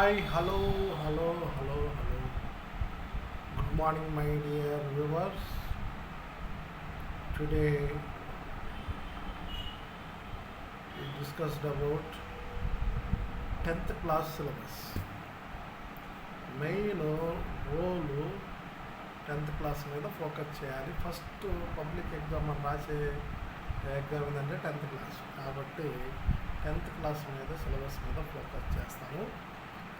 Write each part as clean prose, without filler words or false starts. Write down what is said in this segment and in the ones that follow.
Hi, hello. Good morning, my dear viewers. Today we discussed about 10th class syllabus. Main role 10th class మీద focus చేయాలి. First public exam అని రాసే exam ఏంటంటే 10th class కాబట్టి 10th class మీద syllabus మీద focus చేస్తాను.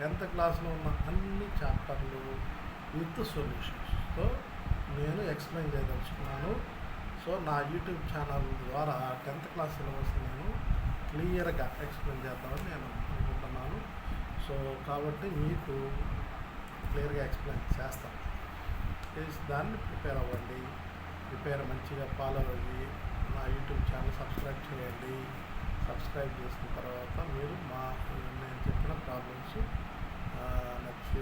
10th క్లాస్లో ఉన్న అన్ని చాప్టర్లు విత్ సొల్యూషన్స్తో నేను ఎక్స్ప్లెయిన్ చేయదలుచుకున్నాను. సో నా యూట్యూబ్ ఛానల్ ద్వారా 10th క్లాస్ సిలబస్ నేను క్లియర్గా ఎక్స్ప్లెయిన్ చేద్దామని నేను అనుకుంటున్నాను. సో కాబట్టి మీకు క్లియర్గా ఎక్స్ప్లెయిన్ చేస్తాను. దాన్ని ప్రిపేర్ అవ్వండి. మంచిగా ఫాలో అయ్యి నా యూట్యూబ్ ఛానల్ సబ్స్క్రైబ్ చేయండి. సబ్స్క్రైబ్ చేసిన తర్వాత మీరు నేను చెప్పిన ప్రాబ్లమ్స్ నచ్చి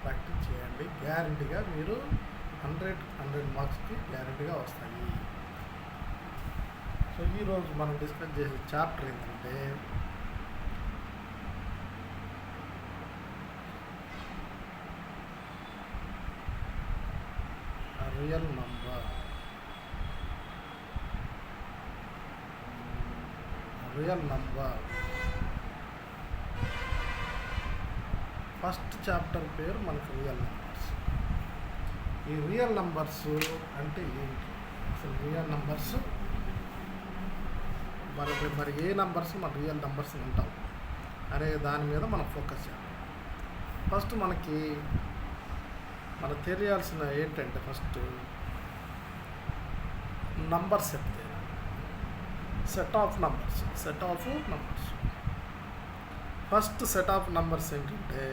ప్రాక్టీస్ చేయండి. గ్యారంటీగా మీరు 100 మార్క్స్కి గ్యారంటీగా వస్తాయి. సో ఈరోజు మనం డిస్కస్ చేసే చాప్టర్ ఏంటంటే రియల్ నంబర్. ఫస్ట్ చాప్టర్ పేరు మనకు రియల్ నంబర్స్. ఈ రియల్ నంబర్స్ అంటే ఏంటి, అసలు రియల్ నంబర్స్ మరి ఏ నంబర్స్ మన రియల్ నంబర్స్ ఉంటాం అనే దాని మీద మనం ఫోకస్ చేయాలి. ఫస్ట్ మనకు తెలియాల్సిన ఏంటంటే first number set of numbers. First set of numbers ఏంటంటే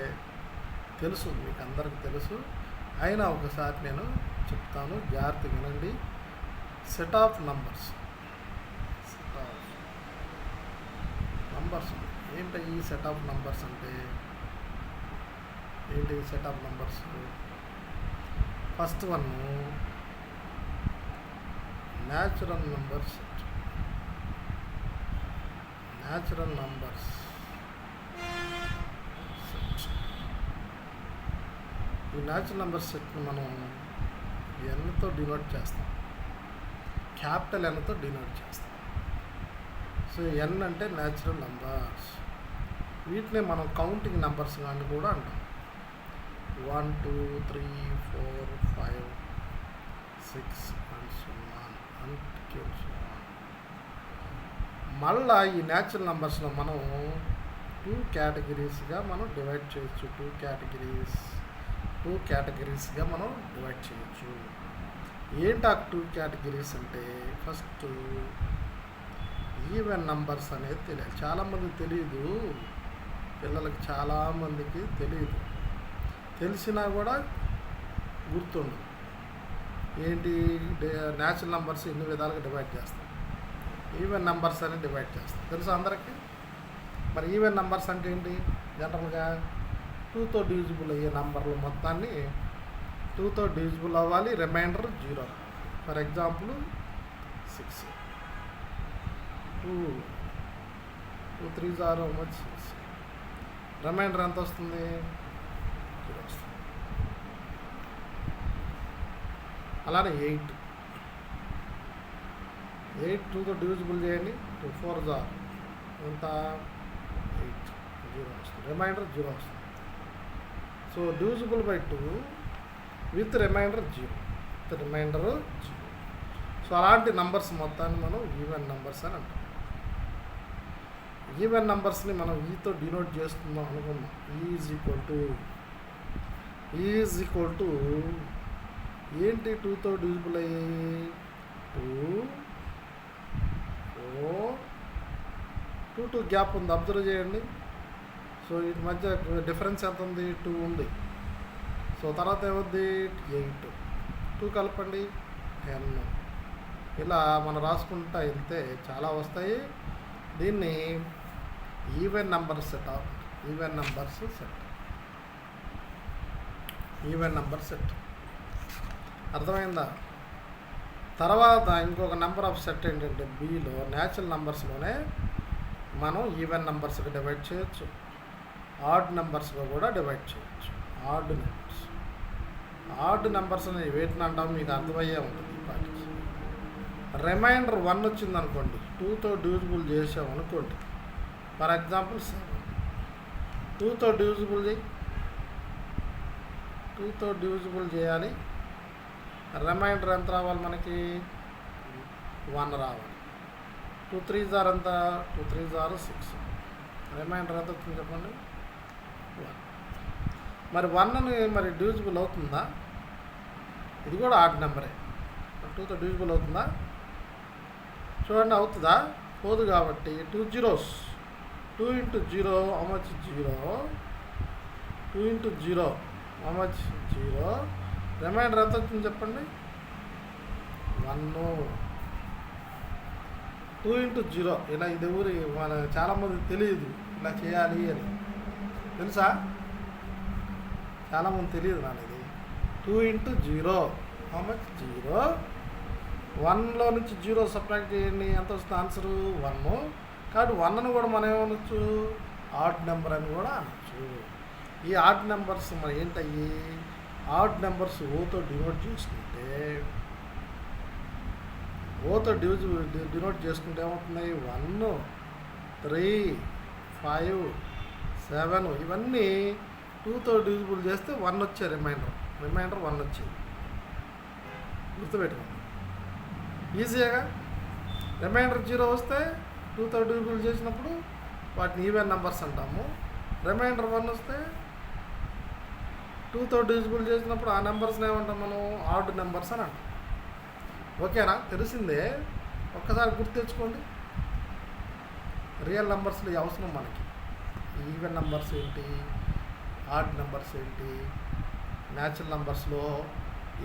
తెలుసు, మీకు అందరికి తెలుసు, అయినా ఒకసారి నేను చెప్తాను, జాగ్రత్తగా వినండి. సెట్ ఆఫ్ నంబర్స్ ఏంటి? ఈ సెట్ ఆఫ్ నంబర్స్ అంటే ఏంటి? Set of numbers first one natural numbers. ఈ న్యాచురల్ నెంబర్ సెట్ని మనం ఎన్తో డినోట్ చేస్తాం, క్యాపిటల్ ఎన్తో డినోట్ చేస్తాం. సో ఎన్ అంటే న్యాచురల్ నంబర్స్. వీటిని మనం కౌంటింగ్ నెంబర్స్ అని కూడా అంటాం. 1 2 3 4 5 6 and so on. మళ్ళా ఈ న్యాచురల్ నెంబర్స్లో మనం 2 కేటగిరీస్గా మనం డివైడ్ చేయొచ్చు. 2 కేటగిరీస్గా మనం డివైడ్ చేయొచ్చు. ఏంటి ఆ 2 కేటగిరీస్ అంటే ఫస్ట్ ఈవెన్ నంబర్స్ అనేది తెలియాలి. చాలామందికి తెలియదు, పిల్లలకి చాలామందికి తెలియదు. తెలిసినా కూడా గుర్తుండదు. ఏంటి? న్యాచురల్ నెంబర్స్ ఎన్ని విధాలుగా డివైడ్ చేస్తాం, ఈవెన్ నెంబర్స్ అని డివైడ్ చేస్తాం. తెలుసు అందరికీ. మరి ఈవెన్ నెంబర్స్ అంటే ఏంటి? జనరల్గా 2తో డివిజిబుల్ అయ్యే నంబర్లు మొత్తాన్ని 2తో డివిజిబుల్ అవ్వాలి, రిమైండర్ 0. For example 6, 2 3 0 6. రిమైండర్ ఎంత వస్తుంది? 0 వస్తుంది. అలానే 8 2తో డివిజిబుల్ చేయండి. 2 4 0 ఎంత? 8, 0 వస్తుంది. రిమైండర్ 0 వస్తుంది. So divisible by 2 with remainder 0. So అలాంటి నంబర్స్ మొత్తాన్ని మనం ఈవెన్ నంబర్స్ అని అంటాం. ఈవెన్ నంబర్స్ని మనం ఈతో డినోట్ చేస్తున్నాం అనుకున్నాం. ఈజ్ ఈక్వల్ టు ఏంటి? 2తో డివిజిబుల్ అయ్యాయి 2 4 2 గ్యాప్ ఉంది, అబ్జర్వ్ చేయండి. సో వీటి మధ్య డిఫరెన్స్ ఎంత ఉంది? 2 ఉంది. సో తర్వాత ఏమవుద్ది? 8, 2 కలపండి 10. ఇలా మనం రాసుకుంటా వెళ్తే చాలా వస్తాయి. దీన్ని ఈవెన్ నంబర్ సెట్. అర్థమైందా? తర్వాత ఇంకొక నెంబర్ ఆఫ్ సెట్ ఏంటంటే బిలో న్యాచురల్ నెంబర్స్లోనే మనం ఈవెన్ నెంబర్స్కి డివైడ్ చేయొచ్చు. ఆడ్ నెంబర్స్గా కూడా డివైడ్ చేయొచ్చు. ఆడ్ నెంబర్స్ అనేవి వేటిని అంటాం మీకు అర్థమయ్యే ఉంటుంది ఈ పాటికి. రిమైండర్ 1 వచ్చింది అనుకోండి, 2తో డివిజిబుల్ చేసామనుకోండి. ఫర్ ఎగ్జాంపుల్ 7, 2తో డివిజిబుల్ చేయి, 2తో డివిజిబుల్ చేయాలి. రిమైండర్ ఎంత రావాలి మనకి? 1 రావాలి. 2 3s ఆర్ ఎంత? 2 3s ఆర్ 6. రిమైండర్ ఎంత వచ్చింది చెప్పండి? 1. మరి 1ని మరి డివిజిబుల్ అవుతుందా? ఇది కూడా ఆడ్ నెంబరే. 2తో డివిజిబుల్ అవుతుందా? చూడండి, అవుతుందా? పోదు. కాబట్టి 2 zeros, 2 into 0 how much? 0. 2 into 0 how much? 0. Reminder ఎంత వచ్చింది చెప్పండి? 1. 2 into 0 ఇలా ఇది ఊరి మన చాలామంది తెలియదు ఇలా చేయాలి అని. తెలుసా? చాలామంది తెలియదు నాది. 2 into 0 how much? 0. 1లో నుంచి 0 సబ్ట్రాక్ట్ చేయండి, ఎంత వస్తుంది ఆన్సరు? 1. కాబట్టి 1ను కూడా మనం ఏమనొచ్చు? ఆడ్ నెంబర్ అని కూడా అనొచ్చు. ఈ ఆడ్ నెంబర్స్ మరి ఏంటయ్యి? ఆడ్ నెంబర్స్ ఓతో డినోట్ చేసుకుంటే, ఓతో డినోట్ చేసుకుంటే ఏమవుతున్నాయి? 1 3 5 7 ఇవన్నీ 2తో డివిజిబుల్ చేస్తే 1 వచ్చే రిమైండర్ 1 వచ్చేది. గుర్తుపెట్టుకోండి, ఈజీగా. రిమైండర్ 0 వస్తే 2తో డివిజిబుల్ చేసినప్పుడు వాటిని ఈవెన్ నెంబర్స్ అంటాము. రిమైండర్ 1 వస్తే 2తో డివిజిబుల్ చేసినప్పుడు ఆ నెంబర్స్ని ఏమంటాం మనం? ఆడ్ నెంబర్స్ అని అంటాం. ఓకేనా? తెలిసిందే. ఒక్కసారి గుర్తు తెచ్చుకోండి. రియల్ నెంబర్స్లో అవసరం మనకి. ఈవెన్ నెంబర్స్ ఏంటి, ఆడ్ నెంబర్స్ ఏంటి, న్యాచురల్ నెంబర్స్లో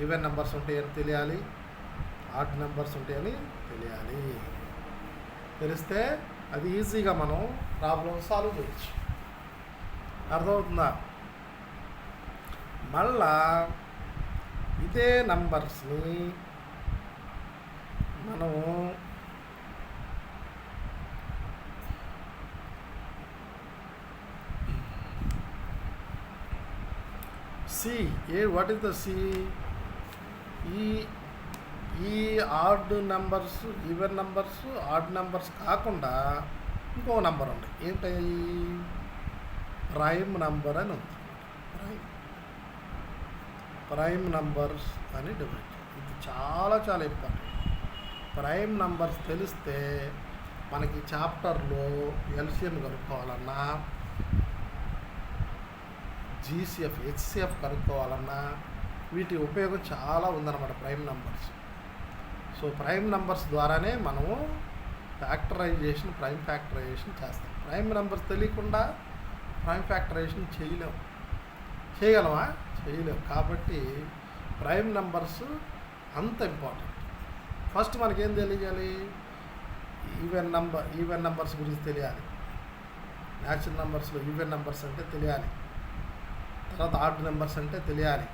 ఈవెన్ నెంబర్స్ ఉంటాయని తెలియాలి, ఆడ్ నెంబర్స్ ఉంటాయని తెలియాలి. తెలిస్తే అది ఈజీగా మనం ప్రాబ్లం సాల్వ్ చేయొచ్చు. అర్థమవుతుందా? మళ్ళా ఇదే నంబర్స్ని మనము వాట్ ఈస్ ద సి? ఈ odd numbers, even numbers, odd numbers కాకుండా ఇంకో నెంబర్ ఉంది. ఏంటి? ప్రైమ్ నెంబర్ అని ఉంది. ప్రైమ్ నెంబర్స్ అని డివైడ్. ఇది చాలా చాలా ఇంపార్టెంట్. ప్రైమ్ నెంబర్స్ తెలిస్తే మనకి చాప్టర్లో ఎల్సిఎం కనుక్కోవాలన్నా, జీసీఎఫ్, హెచ్సిఎఫ్ కనుక్కోవాలన్నా వీటి ఉపయోగం చాలా ఉందన్నమాట prime numbers. So prime numbers ద్వారానే మనము ప్రైమ్ ఫ్యాక్టరైజేషన్ చేస్తాం. ప్రైమ్ నెంబర్స్ తెలియకుండా ప్రైమ్ ఫ్యాక్టరైజేషన్ చేయగలమా? చేయలేము. కాబట్టి ప్రైమ్ నెంబర్స్ అంత ఇంపార్టెంట్. ఫస్ట్ మనకేం తెలియాలి? ఈవెన్ నెంబర్స్ గురించి తెలియాలి. న్యాచురల్ నెంబర్స్లో ఈవెన్ నెంబర్స్ అంటే తెలియాలి. తర్వాత ఆడ్ నెంబర్స్ అంటే తెలియాలి.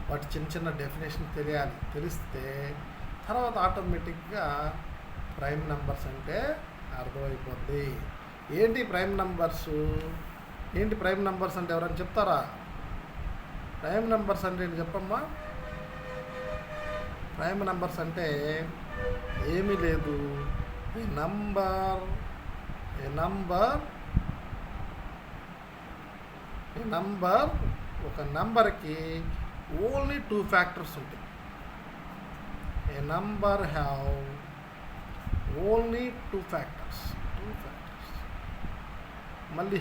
వాటి చిన్న చిన్న డెఫినేషన్ తెలియాలి. తెలిస్తే తర్వాత ఆటోమేటిక్గా ప్రైమ్ నెంబర్స్ అంటే అర్థమైపోద్ది. ఏంటి ప్రైమ్ నెంబర్స్? ఏంటి ప్రైమ్ నెంబర్స్ అంటే ఎవరైనా చెప్తారా? ప్రైమ్ నెంబర్స్ అంటే ఏంటి చెప్పమ్మా? ప్రైమ్ నెంబర్స్ అంటే ఏమీ లేదు. ఏ నంబర్ ఒక నంబర్కి ఓన్లీ 2 ఫ్యాక్టర్స్ ఉంటాయి. ఏ నంబర్ హ్యావ్ ఓన్లీ 2 ఫ్యాక్టర్స్. మళ్ళీ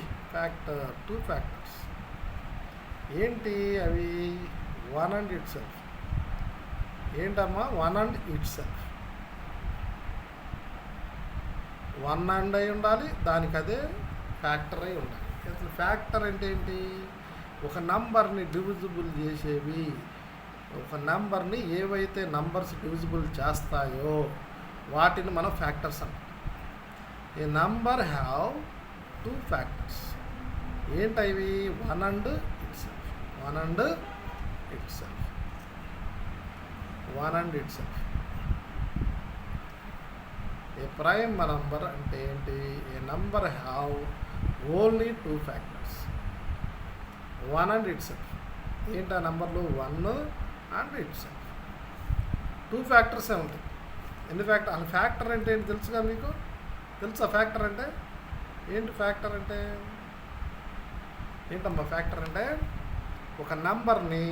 2 ఫ్యాక్టర్స్ ఏంటి అవి? 1 and itself. ఏంటమ్మా? 1 and itself. 1 and అయి ఉండాలి, దానికి అదే ఫ్యాక్టర్ అయి ఉండాలి. అసలు ఫ్యాక్టర్ అంటే ఏంటి? ఒక నంబర్ని డివిజిబుల్ చేసేవి. ఒక నంబర్ని ఏవైతే నంబర్స్ డివిజిబుల్ చేస్తాయో వాటిని మనం ఫ్యాక్టర్స్ అంటాం. A number have 2 factors. ఏంటవి? 1 and itself. 1 and itself. A prime number అంటే ఏంటి? A number have only 2 factors, 1 and itself. ఏంటి ఆ నెంబర్లు? 1 అండ్ ఇట్ సెల్ఫ్. 2 ఫ్యాక్టర్సే ఉంటాయి. ఎన్ని ఫ్యాక్టర్? అసలు ఫ్యాక్టర్ అంటే ఏంటి తెలుసుగా మీకు? తెలుసా ఫ్యాక్టర్ అంటే ఏంటి? ఫ్యాక్టర్ అంటే ఏంటమ్మా? ఫ్యాక్టర్ అంటే ఒక నెంబర్ని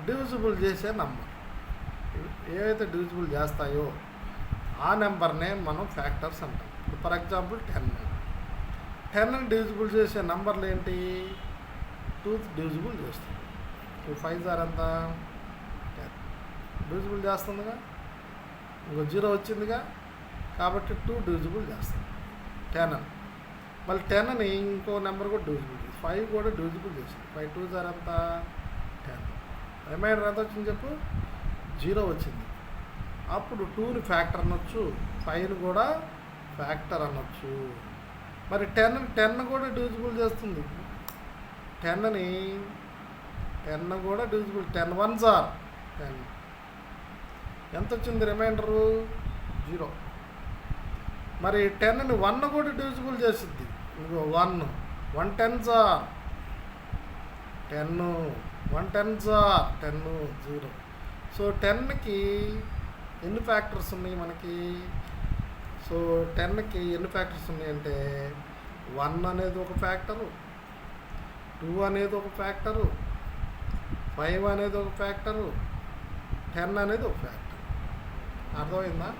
డివిజిబుల్ చేసే నెంబర్. ఏవైతే డివిజిబుల్ చేస్తాయో ఆ నెంబర్నే మనం ఫ్యాక్టర్స్ అంటాం. ఇప్పుడు ఫర్ ఎగ్జాంపుల్ 10ని డివిజిబుల్ చేసే నెంబర్లు ఏంటి? 2 డివిజిబుల్ చేస్తుంది. 2 5 ఎంత? 10 డివిజిబుల్ చేస్తుందిగా. ఇంకో 0 వచ్చిందిగా, కాబట్టి 2 డివిజిబుల్ చేస్తుంది 10 అని. మళ్ళీ 10ని ఇంకో నెంబర్ కూడా డివిజిబుల్ చేస్తుంది. 5 కూడా డివిజిబుల్ చేసింది. 5 2 ఎంత? 10. రిమైండర్ ఎంత వచ్చింది చెప్పు? 0 వచ్చింది. అప్పుడు 2ని ఫ్యాక్టర్ అనొచ్చు, 5ని కూడా ఫ్యాక్టర్ అనొచ్చు. మరి 10 కూడా డివిజిబుల్ చేస్తుంది. 10 కూడా డివిజిబుల్. 10 1s are 10. ఎంత వచ్చింది రిమైండరు? 0. మరి 10ని 1 కూడా డివిజిబుల్ చేస్తుంది. ఇంకో 1 10s are 10, 1 10s are 10 0. So 10కి ఎన్ని ఫ్యాక్టర్స్ ఉన్నాయి మనకి? సో 10కి ఎన్ని ఫ్యాక్టర్స్ ఉన్నాయంటే 1 అనేది ఒక ఫ్యాక్టరు, 2 అనేది ఒక ఫ్యాక్టరు, 5 అనేది ఒక ఫ్యాక్టరు, 10 అనేది ఒక ఫ్యాక్టర్. అర్థమైందా?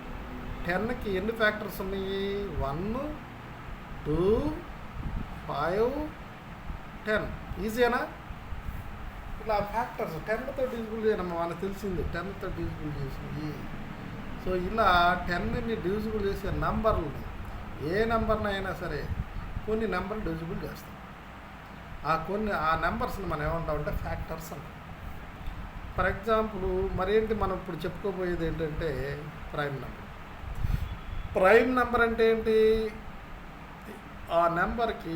10కి ఎన్ని ఫ్యాక్టర్స్ ఉన్నాయి? 1 2 5 10. ఈజీనా? ఇలా ఫ్యాక్టర్స్ 10తో డివిజిబుల్ చేయనమ్మా, వాళ్ళకి తెలిసింది 10తో డివిజిబుల్ చేసింది. సో ఇలా 10ని డివిజిబుల్ చేసే నంబర్లు ఏ నెంబర్నైనా సరే కొన్ని నెంబర్లు డివిజిబుల్ చేస్తాం. ఆ నెంబర్స్ని మనం ఏమంటామంటే ఫ్యాక్టర్స్ అంటాం. ఫర్ ఎగ్జాంపుల్ మరేంటి మనం ఇప్పుడు చెప్పుకోబోయేది ఏంటంటే ప్రైమ్ నెంబర్. ప్రైమ్ నెంబర్ అంటే ఏంటి? ఆ నెంబర్కి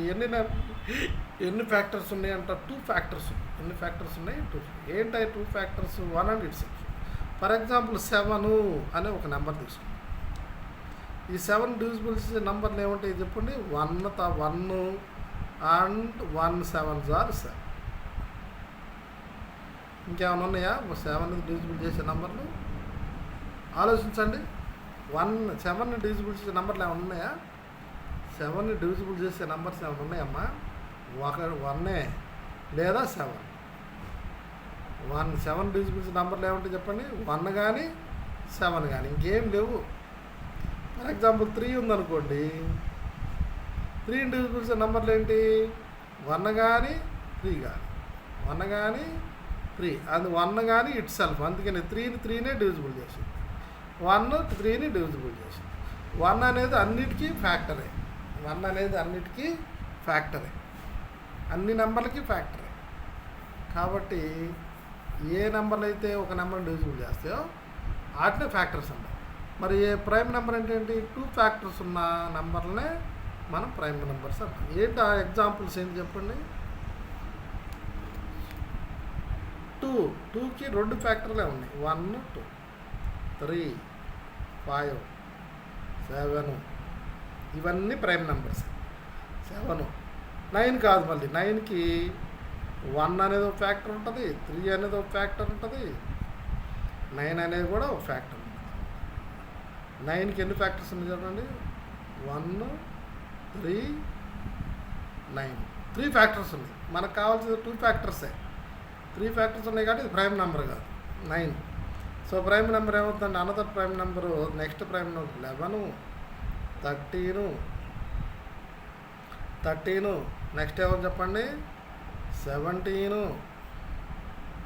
ఎన్ని ఫ్యాక్టర్స్ ఉన్నాయంట? 2 ఫ్యాక్టర్స్. ఎన్ని ఫ్యాక్టర్స్ ఉన్నాయి? 2. ఏంటి 2 factors? 1 and it self. For example 7 అనే ఒక నెంబర్ తీసుకుంటాం. ఈ 7 డివిజిబుల్ చేసే నెంబర్లు ఏముంటాయి చెప్పండి? 1 అండ్ 1 7s are 7. ఇంకేమైనా ఉన్నాయా 7ని డివిజిబుల్ చేసే నెంబర్లు? ఆలోచించండి. 7ని డివిజిబుల్ చేసే నెంబర్లు ఏమైనా ఉన్నాయా? 7ని డివిజిబుల్ చేసే నెంబర్స్ ఏమైనా ఉన్నాయమ్మా? 1 లేదా 7. 7 డివిజిబుల్ చేసే నెంబర్లు ఏమంటాయి చెప్పండి? 1 కానీ 7 కానీ, ఇంకేం లేవు. ఫర్ ఎగ్జాంపుల్ 3 ఉందనుకోండి. 3 డివిజిబుల్ చేసే నెంబర్లు ఏంటి? 1 కానీ 3 కానీ, 1 కానీ 3. అది 1 కానీ ఇట్ సెల్ఫ్. అందుకని 3నే డివిజిబుల్ చేసింది. 1 3ని డివిజిబుల్ చేసింది. 1 అనేది అన్నిటికీ ఫ్యాక్టరే. 1 అనేది అన్నిటికీ ఫ్యాక్టరే, అన్ని నెంబర్లకి ఫ్యాక్టరే. కాబట్టి ఏ నెంబర్లు అయితే ఒక నెంబర్ని డివిజిబుల్ చేస్తాయో వాటినే ఫ్యాక్టర్స్ అంటాం. మరి ఏ ప్రైమ్ నెంబర్ అంటే ఏంటి? 2 ఫ్యాక్టర్స్ ఉన్న నెంబర్లనే మనం ప్రైమ్ నెంబర్స్ అంటాం. ఏంటి ఆ ఎగ్జాంపుల్స్ ఏంటి చెప్పండి? 2కి 2 ఫ్యాక్టర్లే ఉన్నాయి. 1 2 3 5 7. ఇవన్నీ ప్రైమ్ నెంబర్స్. 7 9 కాదు. మళ్ళీ 9కి 1 అనేది ఒక ఫ్యాక్టర్ ఉంటుంది, 3 అనేది ఒక ఫ్యాక్టర్ ఉంటుంది, 9 అనేది కూడా ఒక ఫ్యాక్టర్ ఉంటుంది. 9కి ఎన్ని ఫ్యాక్టర్స్ ఉన్నాయి చూడండి? 1 3 9. 3 ఫ్యాక్టర్స్ ఉన్నాయి. మనకు కావాల్సింది 2 ఫ్యాక్టర్సే. 3 ఫ్యాక్టర్స్ ఉన్నాయి కాబట్టి ఇది ప్రైమ్ నెంబర్ కాదు, 9. సో ప్రైమ్ నెంబర్ ఏమవుతుందండి? Another prime number, next prime number 11 13. Next ఏమని చెప్పండి? 17.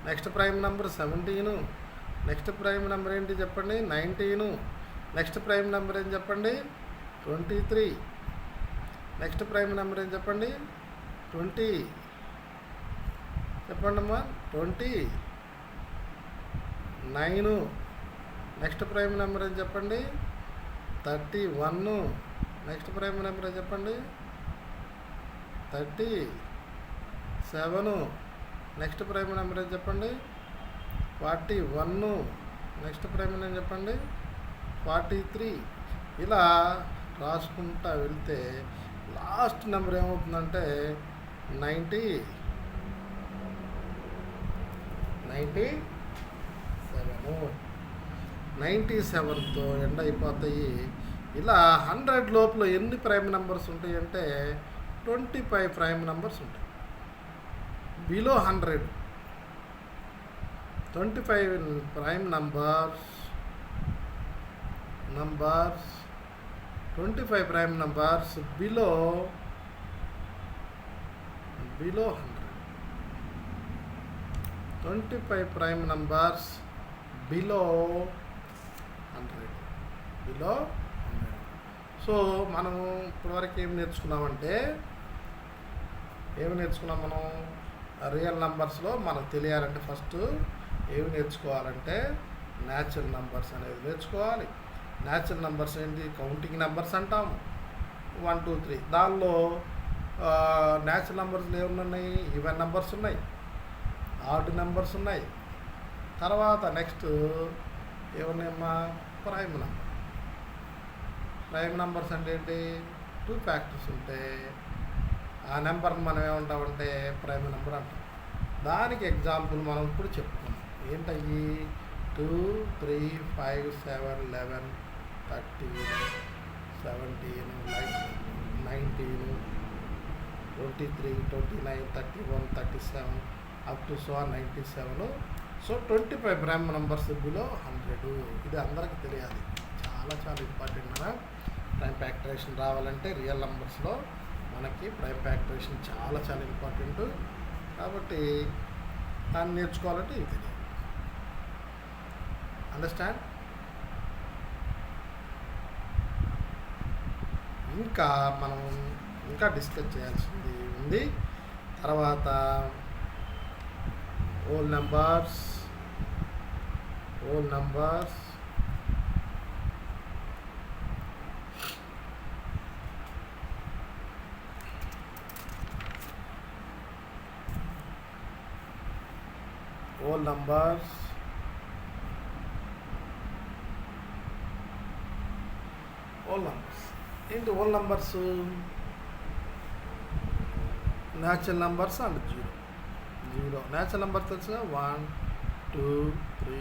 Next prime number 17. Next prime number ఏంటి చెప్పండి? 19. నెక్స్ట్ ప్రైమ్ నెంబర్ ఏం చెప్పండి? 23. నెక్స్ట్ ప్రైమ్ నెంబర్ ఏం చెప్పండి? 20. చెప్పండి అమ్మా. 29. నెక్స్ట్ ప్రైమ్ నెంబర్ ఏం చెప్పండి? 31. నెక్స్ట్ ప్రైమ్ నెంబర్ ఏం చెప్పండి? 37. నెక్స్ట్ ప్రైమ్ నెంబర్ ఏం చెప్పండి? 41. నెక్స్ట్ ప్రైమ్ నెంబర్ ఏం చెప్పండి? 43. ఇలా రాసుకుంటా వెళ్తే లాస్ట్ నెంబర్ ఏమవుతుందంటే 97 97తో ఎండ్ అయిపోతాయి. ఇలా 100 లోపల ఎన్ని ప్రైమ్ నెంబర్స్ ఉంటాయి అంటే 25 ప్రైమ్ నెంబర్స్ ఉంటాయి. Below 100 25 prime numbers 25 prime numbers below 100 25 prime numbers below 100. So మనం ఇప్పటివరకు ఏం నేర్చుకున్నాం మనం రియల్ నెంబర్స్లో మనకు తెలియాలంటే ఫస్ట్ ఏమి నేర్చుకోవాలంటే న్యాచురల్ నెంబర్స్ అనేది నేర్చుకోవాలి. న్యాచురల్ నెంబర్స్ ఏంటి? కౌంటింగ్ నెంబర్స్ అంటాము. 1 2 3. దానిలో న్యాచురల్ నెంబర్స్లో ఏమున్నాయి? ఈవెన్ నెంబర్స్ ఉన్నాయి, ఆడ్ నెంబర్స్ ఉన్నాయి. తర్వాత నెక్స్ట్ ఏమున్నాయమ్మా? ప్రైమ్ నెంబర్స్ అంటే ఏంటి? 2 ఫ్యాక్టర్స్ ఉంటే ఆ నెంబర్ని మనం ఏమంటామంటే ప్రైమ్ నెంబర్ అంటాం. దానికి ఎగ్జాంపుల్ మనం ఇప్పుడు చెప్పుకున్నాం. ఏంటయ్యి? 2 3 5 7 11 13 17 19 23 29 31 37 up to 97. So 25 prime numbers below 100. ఇది అందరికీ తెలియాలి. చాలా ఇంపార్టెంట్. మన ప్రైమ్ ఫ్యాక్టరేషన్ రావాలంటే రియల్ నెంబర్స్లో మనకి ప్రైమ్ ఫ్యాక్టరేషన్ చాలా ఇంపార్టెంట్. కాబట్టి దాన్ని నేర్చుకోవాలంటే ఇది తెలియాలి. అండర్స్టాండ్? మనం ఇంకా డిస్కస్ చేయాల్సింది ఉంది. తర్వాత హోల్ నెంబర్స్ ఏంటి whole numbers? Natural numbers and zero. Natural number తెలుసుగా 1 2 3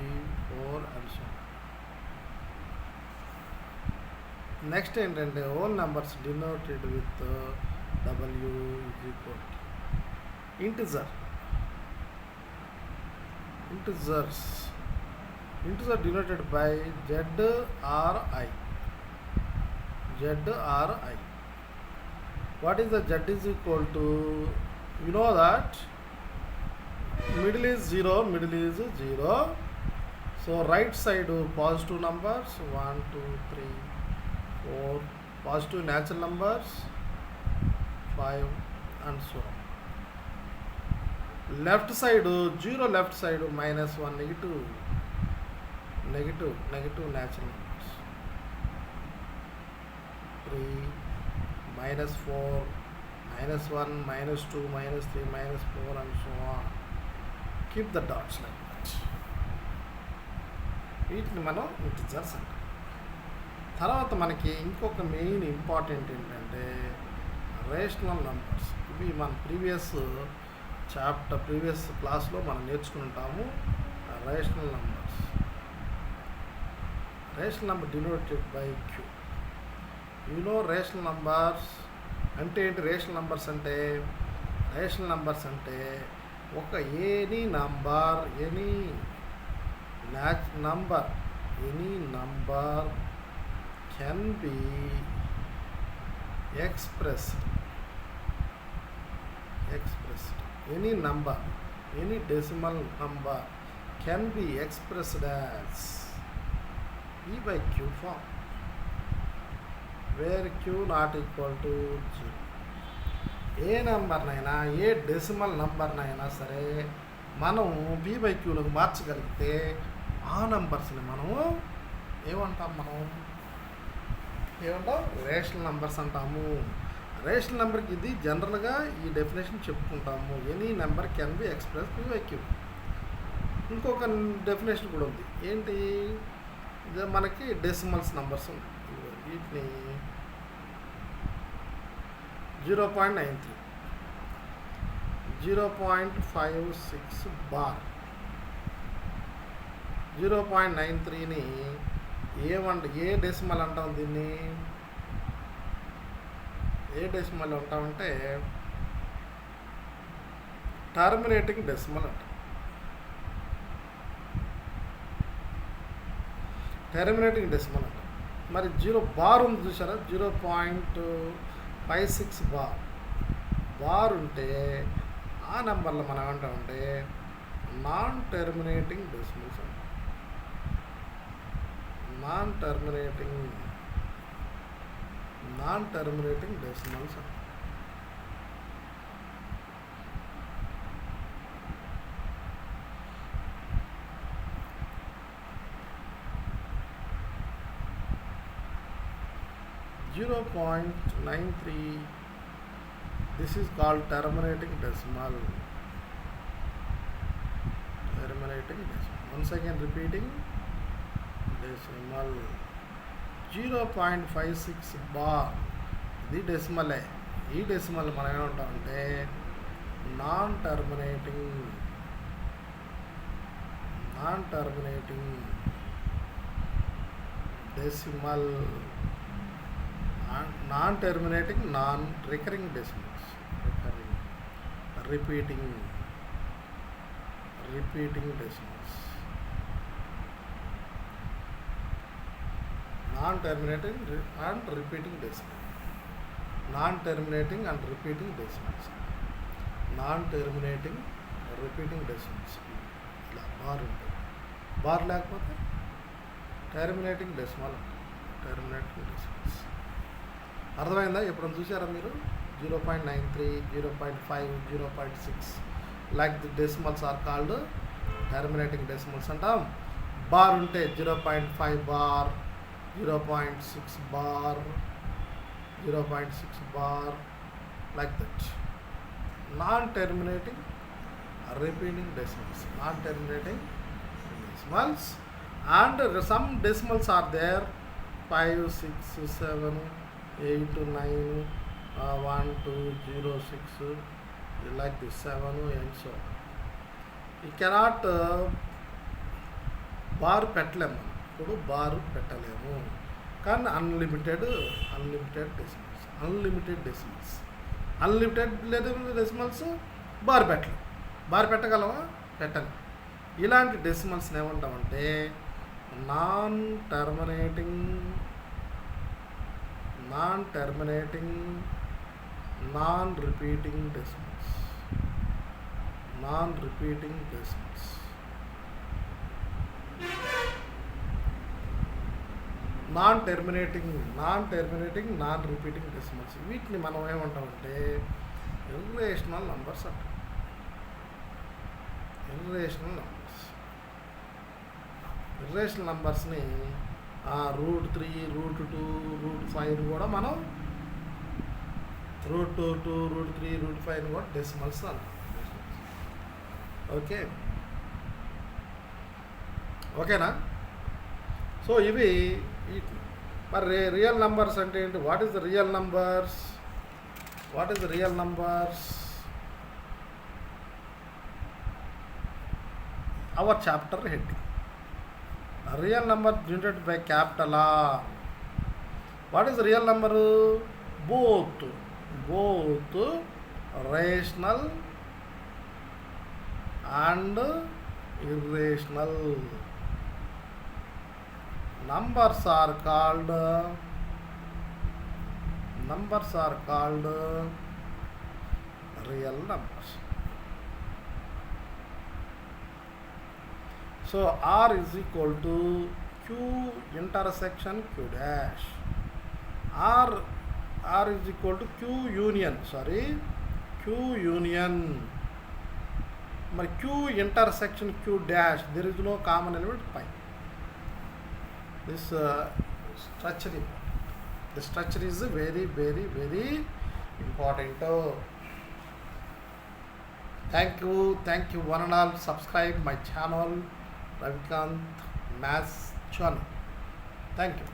4 అండ్ సో. నెక్స్ట్ ఏంటంటే whole numbers denoted with W integer. Integers denoted by ZRI. What is the Z is equal to? You know that middle is 0. So right side positive numbers 1 2 3 4 positive natural numbers 5 and so on. Left side 0, left side -1 negative natural numbers 3 -4 -1 -2 -3 -4 and so on. Keep the dots like that. వీటిని మనం integers అంటాం. తర్వాత మనకి ఇంకొక main important ఏంటంటే rational numbers. ఇవి మన previous క్లాస్లో మనం నేర్చుకుని ఉంటాము. Rational number denoted by Q. Rational numbers అంటే ఏంటి? రేషనల్ నెంబర్స్ అంటే ఒక any number can be expressed. Any decimal number can be expressed as E by Q form, where Q not equal to 0. ఏ నెంబర్నైనా, ఏ డెసిమల్ నెంబర్నైనా సరే మనం B by Qలకు మార్చగలిగితే ఆ నెంబర్స్ని మనము ఏమంటాం? రేషనల్ నెంబర్స్ అంటాము. రేషనల్ నెంబర్కి ఇది జనరల్గా ఈ డెఫినేషన్ చెప్పుకుంటాము. Any number can be express B by Q. ఇంకొక డెఫినేషన్ కూడా ఉంది. ఏంటి? ఇది మనకి డెసిమల్స్ నెంబర్స్ ఉన్నాయి. వీటిని 0.93, 0.56 బార్. 0.93ని ఏ డెసిమల్ అంటాం? దీన్ని ఏ డెసిమల్ అంటామంటే టర్మినేటింగ్ డెసిమల్ అంటాం. టర్మినేటింగ్ డెసిమల్ అంటాం. మరి 0 బార్ ఉంది చూసారా, 0.56 బార్ ఉంటే ఆ నెంబర్లో మనం ఏమంటామంటే నాన్ టర్మినేటింగ్ డెసిమల్స్ అంటాం. నాన్ టర్మినేటింగ్ డెసిమల్స్ అంటాం. .93, this is called terminating decimal. Once again repeating, decimal. 0.56 bar ఇది డెసిమలే. ఈ డెసిమల్ మనం ఏమంటామంటే non terminating decimal. Non terminating non recurring decimals. Repeating decimals. Non terminating and repeating decimal. Non terminating and repeating decimals. Non terminating repeating decimals. ఇలా bar ఉంటుంది. Bar లేకపోతే terminating decimal ఉంటుంది. Terminating decimals. అర్థమైందా? ఎప్పుడైనా చూసారా మీరు? 0.93, 0.5, 0.6 like the decimals are called terminating decimals అంటాం. Bar ఉంటే 0.5 bar, 0.6 bar, 0.6 bar like that. Non terminating repeating decimals. Non terminating decimals, and some decimals are there, 5, 6, 7, 8, 9, 1, 2, 0, 6, like this, 7 and so on. You cannot bar పెట్టలేము. ఇప్పుడు బారు పెట్టలేము, కానీ unlimited decimals. Unlimited లేదా decimals bar పెట్టలేము. Bar పెట్టగలవా? పెట్టలేము. ఇలాంటి డెసిమల్స్ని ఏమంటామంటే non terminating non repeating decimals. Non repeating decimals. Non terminating non repeating decimals. వీటిని మనం ఏమంటామంటే ఇర్రేషనల్ నంబర్స్ అంటాం. ఇర్రేషనల్ నంబర్స్ని √3, √2, √5 కూడా మనం √2, √3, √5 కూడా డెసిమల్స్ అంటాం. ఓకేనా? సో ఇవి మరి రియల్ నంబర్స్ అంటే ఏంటి? What is the real numbers? Our chapter heading, real number denoted by capital R. What is the real number? Both rational and irrational numbers are called real numbers. So R is equal to Q intersection Q dash. R is equal to Q union. But Q intersection Q dash, there is no common element pi. This structure is the structure is very, very, very important. Thank you one and all. Subscribe my channel, Ravikant Maths channel. Thank you.